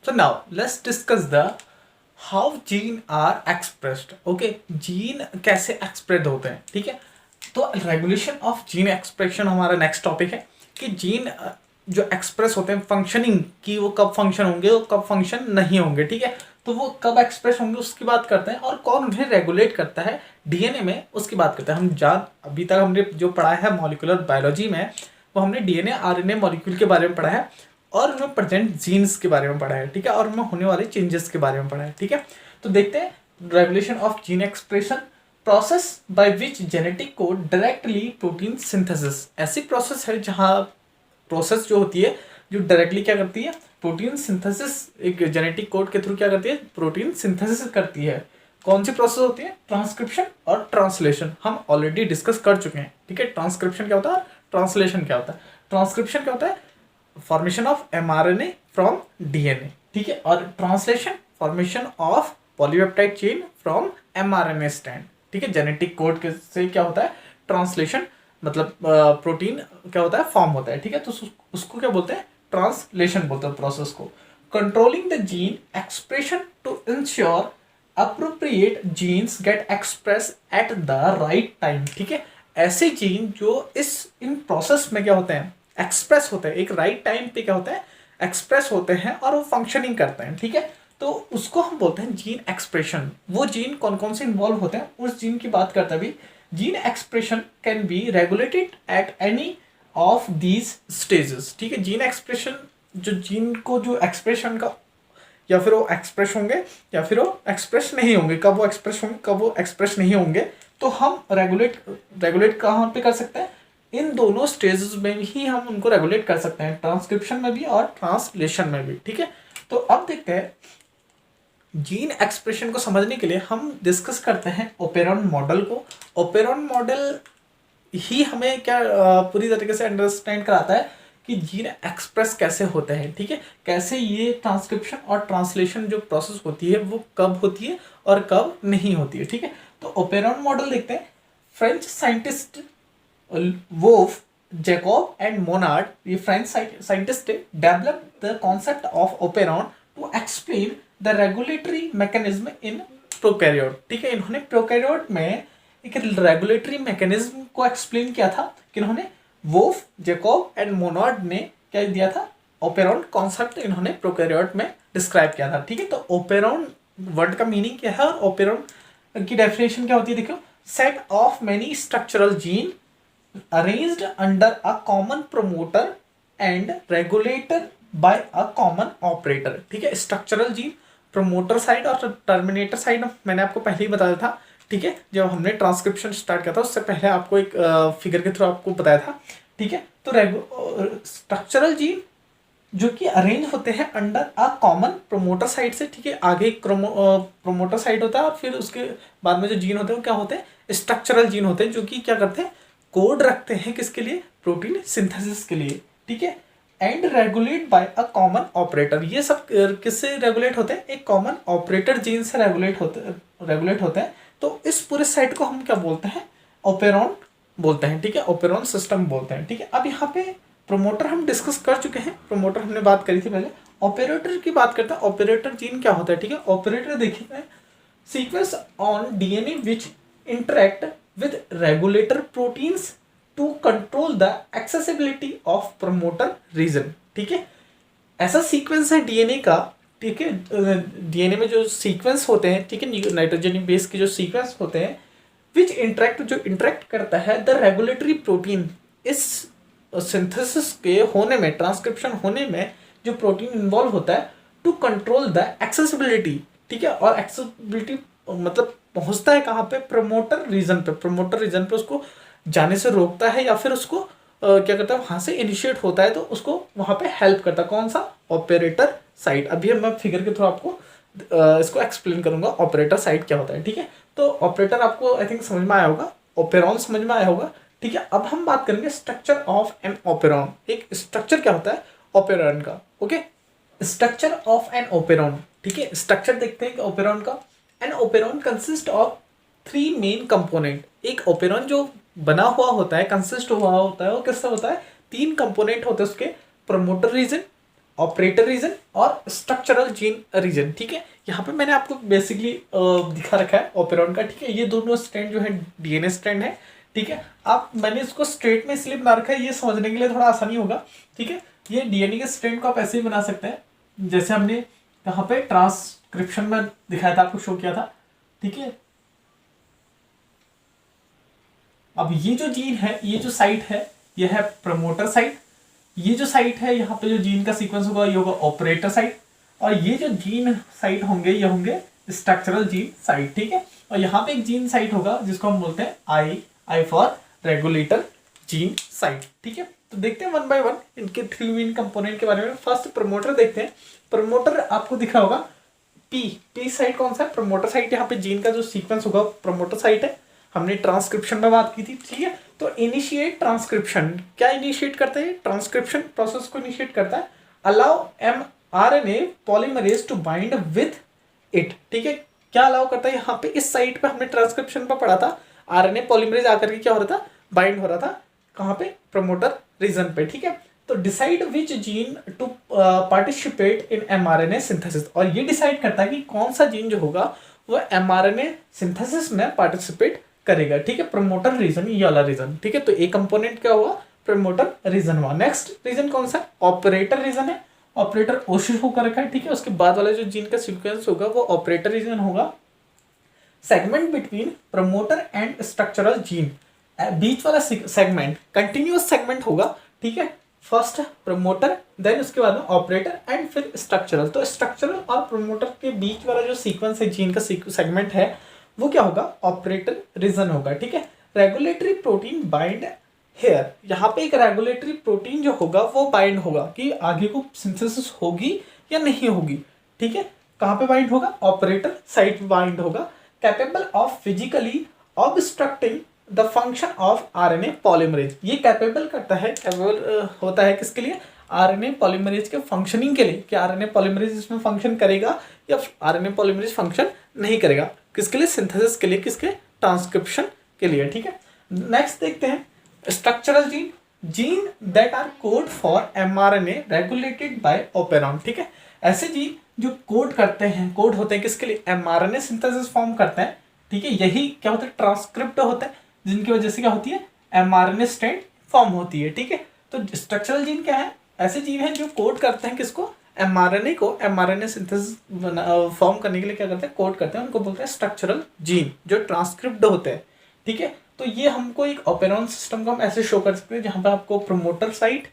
So now let's discuss the how gene are expressed. Okay, gene कैसे express होते हैं, ठीक है। तो रेगुलेशन ऑफ जीन एक्सप्रेशन हमारा नेक्स्ट टॉपिक है कि जीन जो एक्सप्रेस होते हैं फंक्शनिंग की, वो कब फंक्शन होंगे, वो कब फंक्शन नहीं होंगे, ठीक है। तो वो कब एक्सप्रेस होंगे उसकी बात करते हैं, और कौन उन्हें रेगुलेट करता है डीएनए में उसकी बात करते हैं। अभी तक हमने जो पढ़ा है मॉलिक्यूलर बायोलॉजी में, वो हमने डीएनए आरएनए मॉलिक्यूल के बारे में पढ़ा है, और उनमें प्रेजेंट जीन्स के बारे में पढ़ा है, ठीक है, और उनमें होने वाले चेंजेस के बारे में पढ़ा है, ठीक है। तो देखते हैं regulation of gene expression, process by which genetic code directly protein synthesis. ऐसी प्रोसेस है जहाँ प्रोसेस जो होती है जो डायरेक्टली क्या करती है, प्रोटीन सिंथेसिस, एक जेनेटिक कोड के थ्रू क्या करती है, प्रोटीन सिंथेसिस करती है। कौन सी प्रोसेस होती है, ट्रांसक्रिप्शन और ट्रांसलेशन, हम ऑलरेडी डिस्कस कर चुके हैं, ठीक है। ट्रांसक्रिप्शन क्या होता है, ट्रांसलेशन क्या होता है। ट्रांसक्रिप्शन क्या होता है, formation of mRNA from DNA, ठीक है, और translation formation of polypeptide chain from mRNA strand, ठीक है। जेनेटिक कोड के से क्या होता है, ट्रांसलेशन, मतलब प्रोटीन क्या होता है, फॉर्म होता है, ठीक है। तो उसको क्या बोलते हैं, ट्रांसलेशन बोलते हैं प्रोसेस को। Controlling the gene expression to ensure appropriate genes get express at the right time, ठीक है। ऐसे जीन जो इन प्रोसेस में क्या होते हैं, एक्सप्रेस होते हैं, एक राइट टाइम पे क्या होता है, एक्सप्रेस होते हैं और वो फंक्शनिंग करते हैं, ठीक है। तो उसको हम बोलते हैं जीन एक्सप्रेशन। वो जीन कौन कौन से इन्वॉल्व होते हैं, उस जीन की बात करते हुए gene expression can be regulated at any of these stages, ठीक है। जीन एक्सप्रेशन, जो जीन को जो एक्सप्रेशन का, या फिर वो एक्सप्रेस होंगे या फिर वो एक्सप्रेस नहीं होंगे, कब वो एक्सप्रेस होंगे कब वो एक्सप्रेस नहीं होंगे, तो हम रेगुलेट कहाँ पे कर सकते हैं, इन दोनों स्टेजेस में ही हम उनको रेगुलेट कर सकते हैं, ट्रांसक्रिप्शन में भी और ट्रांसलेशन में भी, ठीक है। तो अब देखते हैं जीन एक्सप्रेशन को समझने के लिए हम डिस्कस करते हैं ओपेरॉन मॉडल को। ओपेरॉन मॉडल ही हमें क्या पूरी तरीके से अंडरस्टैंड कराता है कि जीन एक्सप्रेस कैसे होते हैं, ठीक है, कैसे ये ट्रांसक्रिप्शन और ट्रांसलेशन जो प्रोसेस होती है वो कब होती है और कब नहीं होती है, ठीक है। तो ओपेरॉन मॉडल देखते हैं। फ्रेंच साइंटिस्ट वोफ, जैकब एंड मोनार्ड, ये French scientist develop the concept of operon to explain the regulatory mechanism in prokaryote, ठीक है। इन्होंने प्रोकैरियोट में एक रेगुलेटरी मैकेनिज्म को एक्सप्लेन किया था, कि इन्होंने वोफ, जैकब एंड मोनार्ड ने क्या दिया था, ओपेरॉन कॉन्सेप्ट इन्होंने प्रोकैरियोट में डिस्क्राइब किया था, ठीक है। तो ओपेरॉन वर्ड का मीनिंग क्या है और ओपेरॉन की डेफिनेशन क्या होती है, देखो, set of many structural gene arranged under a common promoter and regulator by a common operator, ठीक है। स्ट्रक्चरल जीन प्रोमोटर साइड और टर्मिनेटर साइड मैंने आपको पहले ही बताया था, ठीक है। जब हमने ट्रांसक्रिप्शन स्टार्ट किया था उससे पहले आपको एक फिगर के थ्रू आपको बताया था, ठीक है। तो स्ट्रक्चरल जीन जो कि अरेंज होते हैं under a common promoter side से, ठीक है। आगे एक प्रोमोटर साइड होता है और फिर उसके बाद में जो जीन होते हैं वो क्या होते हैं, स्ट्रक्चरल जीन होते हैं, जो कि क्या करते हैं, कोड रखते हैं किसके लिए, प्रोटीन सिंथेसिस के लिए, ठीक है। And regulate by a common operator, ये सब किससे रेगुलेट होते हैं, एक कॉमन ऑपरेटर जीन से रेगुलेट होते हैं। तो इस पूरे सेट को हम क्या बोलते हैं, ओपेरॉन बोलते हैं, ठीक है, ओपेरॉन सिस्टम बोलते हैं, ठीक है। अब यहाँ पे प्रोमोटर हम डिस्कस कर चुके हैं, प्रोमोटर हमने बात करी थी पहले। ऑपरेटर की बात करते हैं, ऑपरेटर जीन क्या होता है, ठीक है। ऑपरेटर देखिए, sequence on DNA which interact with regulator proteins to control the accessibility of promoter region, ठीक है। ऐसा सीक्वेंस है डीएनए का, ठीक है। डीएनए में जो सीक्वेंस होते हैं, ठीक है, नाइट्रोजन बेस के जो सीक्वेंस होते हैं, विच इंटरेक्ट, जो इंटरेक्ट करता है द रेगुलेटरी प्रोटीन, इस सिंथेसिस के होने में, ट्रांसक्रिप्शन होने में जो प्रोटीन इन्वॉल्व होता है, टू कंट्रोल द एक्सेसिबिलिटी, ठीक है। और एक्सेसिबिलिटी मतलब पहुंचता है कहाँ पे, प्रोमोटर रीजन पे, प्रोमोटर रीजन पे उसको जाने से रोकता है, या फिर उसको क्या करता है, वहां से इनिशिएट होता है तो उसको वहां पे हेल्प करता है, कौन सा, ऑपरेटर साइट। अभी मैं फिगर के थ्रू आपको इसको एक्सप्लेन करूंगा ऑपरेटर साइट क्या होता है, ठीक है। तो ऑपरेटर आपको आई थिंक समझ में आया होगा, ओपेरॉन समझ में आया होगा, ठीक है। अब हम बात करेंगे स्ट्रक्चर ऑफ एन ओपेरॉन, एक स्ट्रक्चर क्या होता है ओपेरॉन का, okay. Structure of an operon, ठीक है, स्ट्रक्चर देखते हैं ओपेरॉन का। An operon consist of 3 main component, एक ओपेरॉन जो बना हुआ होता है, कंसिस्ट हुआ होता है, वो किससे होता है, 3 कंपोनेंट होते हैं उसके, प्रमोटर रीजन, ऑपरेटर रीजन और स्ट्रक्चरल जीन रीजन। ठीक है, यहाँ पे मैंने आपको बेसिकली दिखा रखा है ओपेरॉन का। ठीक है, ये दोनों स्ट्रैंड जो है डीएनए स्ट्रैंड है। ठीक है, आप मैंने इसको स्ट्रेट में इसलिए बना रखा है, ये समझने के लिए थोड़ा आसानी होगा। ठीक है, ये डीएनए के स्ट्रैंड को आप ऐसे ही बना सकते हैं जैसे हमने यहाँ पे ट्रांसक्रिप्शन में दिखाया था, आपको शो किया था। ठीक है, अब ये जो जीन है, ये जो साइट है, ये है प्रमोटर साइट। ये जो साइट है, यहाँ पे जो जीन का सीक्वेंस होगा ये होगा ऑपरेटर साइट, और ये जो जीन साइट होंगे ये होंगे स्ट्रक्चरल जीन साइट। ठीक है, और यहाँ पे एक जीन साइट होगा जिसको हम बोलते हैं I for regulator gene site. ठीक है, तो देखते हैं वन बाय वन इनके थ्री मेन कंपोनेंट के बारे में। फर्स्ट प्रमोटर देखते हैं। प्रमोटर आपको दिख रहा होगा पी साइट कौन सा है? Promoter site. यहाँ पे जीन का जो सीक्वेंस होगा प्रमोटर साइट है। हमने ट्रांसक्रिप्शन में बात की थी। ठीक है, तो इनिशिएट ट्रांसक्रिप्शन क्या इनिशिएट करता है? ट्रांसक्रिप्शन प्रोसेस को इनिशिएट करता है। Allow mRNA polymerase to bind with it. ठीक है, क्या अलाउ करता है? यहाँ पे इस साइट पे हमने ट्रांसक्रिप्शन पे पढ़ा था, आरएनए पॉलीमरेज आकर के क्या हो रहा था? बाइंड हो रहा था। कहाँ पे? प्रमोटर रीजन पे। ठीक है, तो decide which gene to participate in mRNA synthesis, और ये डिसाइड करता है कि कौन सा जीन जो होगा वो mRNA सिंथेसिस में पार्टिसिपेट करेगा। ठीक है, प्रमोटर रीजन, ये वाला रीजन। ठीक है, तो एक कंपोनेंट क्या हुआ? प्रमोटर रीजन हुआ। नेक्स्ट रीजन कौन सा? ऑपरेटर रीजन है। ऑपरेटर ओशिश होकर रखा है। ठीक है, उसके बाद वाला जो जीन का सीक्वेंस होगा वो ऑपरेटर रीजन होगा। Segment between promoter and structural gene, बीच वाला सेगमेंट कंटिन्यूअस सेगमेंट होगा। ठीक है, फर्स्ट प्रमोटर, देन उसके बाद में ऑपरेटर एंड फिर स्ट्रक्चरल। तो स्ट्रक्चरल और प्रमोटर के बीच वाला जो सीक्वेंस है, जीन का सेगमेंट है, वो क्या होगा? ऑपरेटर रीजन होगा। ठीक है, रेगुलेटरी प्रोटीन बाइंड हेयर, यहाँ पे एक रेगुलेटरी प्रोटीन जो होगा वो बाइंड होगा कि आगे को सिंथेसिस होगी या नहीं होगी। ठीक है, कहाँ पे बाइंड होगा? ऑपरेटर साइट बाइंड होगा। Capable of physically obstructing the function of RNA polymerase, ये कैपेबल करता है, कैपेबल होता है किसके लिए? आरएनए पॉलीमरेज के फंक्शनिंग के लिए, कि आरएनए पॉलीमरेज इसमें फंक्शन करेगा या आरएनए पॉलीमरेज फंक्शन नहीं करेगा। किसके लिए? सिंथेसिस के लिए। किसके? ट्रांसक्रिप्शन के लिए। ठीक है, नेक्स्ट देखते हैं structural gene, gene that R code for mRNA regulated by operon. ठीक है, ऐसे जीन जो कोड करते हैं, कोड होते हैं किसके लिए? mRNA सिंथेसिस फॉर्म करते हैं। ठीक है, यही क्या होता है? ट्रांसक्रिप्ट होता है, जिनकी वजह से क्या होती है? mRNA स्ट्रैंड फॉर्म होती है। ठीक है, तो स्ट्रक्चरल जीन क्या है? ऐसे जीन हैं जो कोड करते हैं किसको? mRNA को। mRNA सिंथेसिस फॉर्म करने के लिए क्या करते हैं? कोड करते हैं, उनको बोलते हैं स्ट्रक्चरल जीन, जो ट्रांसक्रिप्ट होते हैं। ठीक है, तो ये हमको एक ओपेरॉन सिस्टम को हम ऐसे शो कर सकते हैं जहाँ पे आपको promoter site,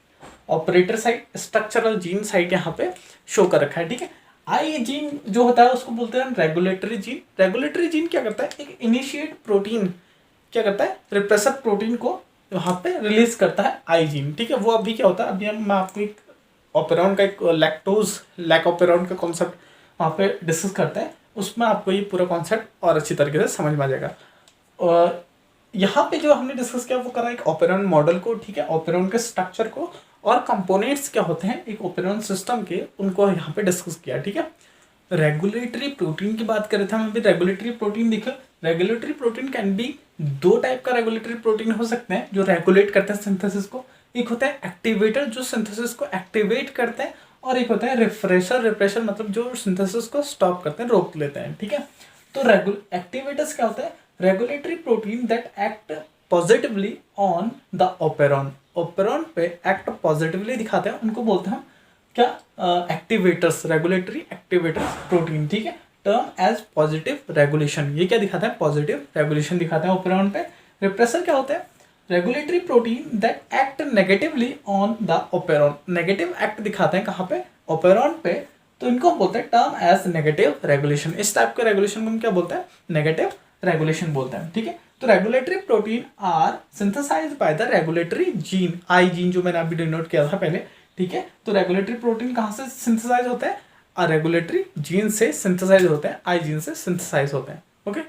operator site, structural gene site यहाँ पे शो कर रखा है। ठीक है, आई जीन जो होता है उसको बोलते हैं रेगुलेटरी जीन। रेगुलेटरी जीन क्या करता है? एक इनिशिएट प्रोटीन क्या करता है? रिप्रेसर प्रोटीन को वहाँ पे रिलीज करता है आई जीन। ठीक है, वो अभी क्या होता है, अभी मैं आपको एक ओपेरॉन का एक लैक ओपेरॉन का कॉन्सेप्ट वहाँ पे डिस्कस करते हैं, उसमें आपको ये पूरा कॉन्सेप्ट और अच्छी तरीके से समझ में आ जाएगा। और यहाँ पे जो हमने डिस्कस किया वो करा एक ओपेरॉन मॉडल को। ठीक है, ओपेरॉन के स्ट्रक्चर को और कंपोनेंट्स क्या होते हैं एक ओपेरॉन सिस्टम के, उनको यहाँ पे डिस्कस किया। ठीक है, रेगुलेटरी प्रोटीन की बात करें थे हम अभी। रेगुलेटरी प्रोटीन देखो, रेगुलेटरी प्रोटीन कैन बी, दो टाइप का रेगुलेटरी प्रोटीन हो सकते हैं जो रेगुलेट करते हैं सिंथेसिस को। एक होता है एक्टिवेटर जो सिंथेसिस को एक्टिवेट करते हैं, और एक होता है रिफ्रेशर। रिफ्रेशर मतलब जो सिंथेसिस को स्टॉप करते हैं, रोक लेते हैं। ठीक है, तो एक्टिवेटर्स क्या होता है? Regulatory protein that act positively on the operon, operon पे एक्ट पॉजिटिवली दिखाते हैं, उनको बोलते हैं हम क्या? Activators, regulatory activators protein. ठीक है, टर्म एज पॉजिटिव रेगुलेशन, ये क्या दिखाता है? पॉजिटिव रेगुलेशन दिखाता है ओपेरॉन पे। रिप्रेसर क्या होता है? Regulatory protein that act negatively on the operon, negative act दिखाते हैं कहाँ पे? ओपेरॉन पे, तो इनको बोलते हैं टर्म एज नेगेटिव रेगुलेशन। इस टाइप के रेगुलेशन को हम क्या बोलते हैं? नेगेटिव रेगुलेशन बोलते हैं। ठीक है, तो regulatory protein are synthesized by the regulatory gene, I gene जो मैंने अभी डिनोट किया था पहले। ठीक है, तो रेगुलेटरी प्रोटीन कहाँ से सिंथेसाइज होते हैं? रेगुलेटरी जीन से सिंथेसाइज होते हैं, आई जीन से सिंथेसाइज होते हैं। ओके।